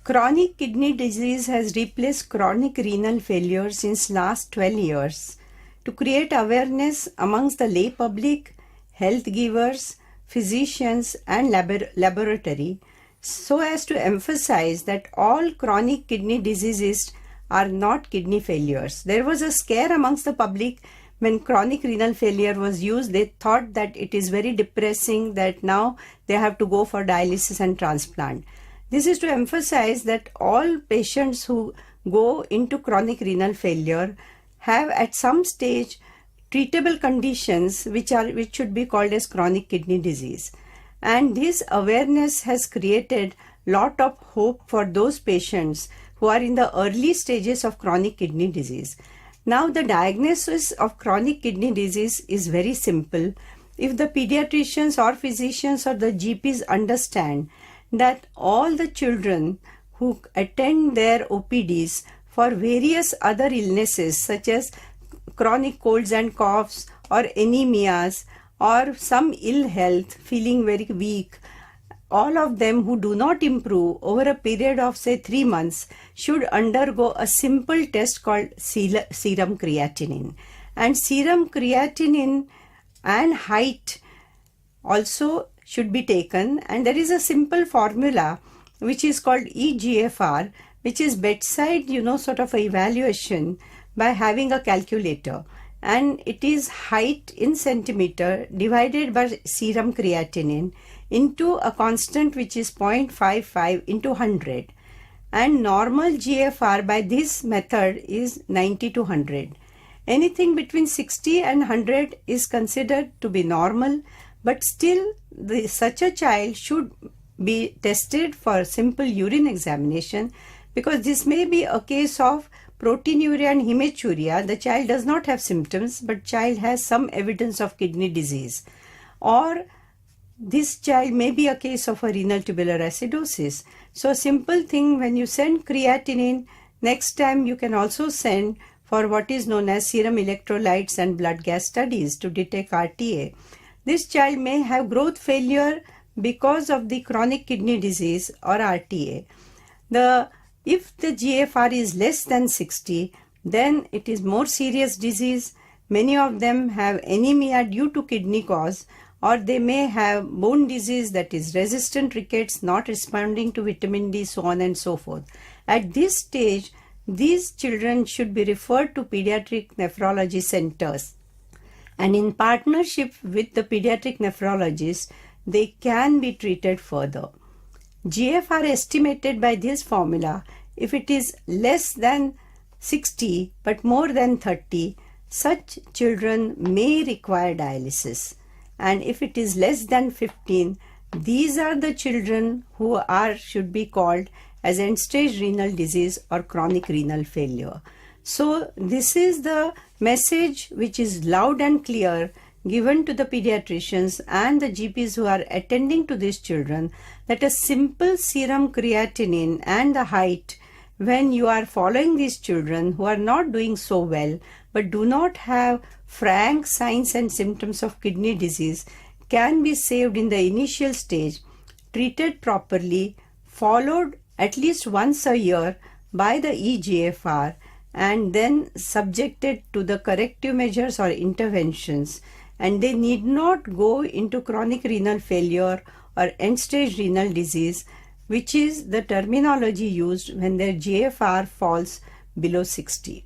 Chronic kidney disease has replaced chronic renal failure since last 12 years. To create awareness amongst the lay public, health givers, physicians and laboratory, so as to emphasize that all chronic kidney diseases are not kidney failures. There was a scare amongst the public when chronic renal failure was used. They thought that it is very depressing, that now they have to go for dialysis and transplant. This is to emphasize that all patients who go into chronic renal failure have at some stage treatable conditions which should be called as chronic kidney disease. And this awareness has created lot of hope for those patients who are in the early stages of chronic kidney disease. Now the diagnosis of chronic kidney disease is very simple. If the pediatricians or physicians or the GPs understand that all the children who attend their OPDs for various other illnesses such as chronic colds and coughs or anemias or some ill health, feeling very weak, all of them who do not improve over a period of say 3 months should undergo a simple test called serum creatinine. And serum creatinine and height also should be taken, and there is a simple formula which is called EGFR, which is bedside sort of a evaluation by having a calculator, and it is height in centimeter divided by serum creatinine into a constant which is 0.55 into 100, and normal GFR by this method is 90 to 100. Anything between 60 and 100 is considered to be normal, but still such a child should be tested for simple urine examination, because this may be a case of proteinuria and hematuria. The child does not have symptoms, but child has some evidence of kidney disease. Or this child may be a case of a renal tubular acidosis. So a simple thing, when you send creatinine, next time you can also send for what is known as serum electrolytes and blood gas studies to detect RTA. This child may have growth failure because of the chronic kidney disease or RTA. If the GFR is less than 60, then it is more serious disease. Many of them have anemia due to kidney cause, or they may have bone disease, that is resistant rickets, not responding to vitamin D, so on and so forth. At this stage, these children should be referred to pediatric nephrology centers. And in partnership with the pediatric nephrologist, they can be treated further. GFR estimated by this formula, if it is less than 60 but more than 30, such children may require dialysis. And if it is less than 15, these are the children who should be called as end-stage renal disease or chronic renal failure. So this is the message which is loud and clear given to the pediatricians and the GPs who are attending to these children, that a simple serum creatinine and the height, when you are following these children who are not doing so well but do not have frank signs and symptoms of kidney disease, can be saved in the initial stage, treated properly, followed at least once a year by the EGFR, and then subjected to the corrective measures or interventions, and they need not go into chronic renal failure or end-stage renal disease, which is the terminology used when their GFR falls below 60.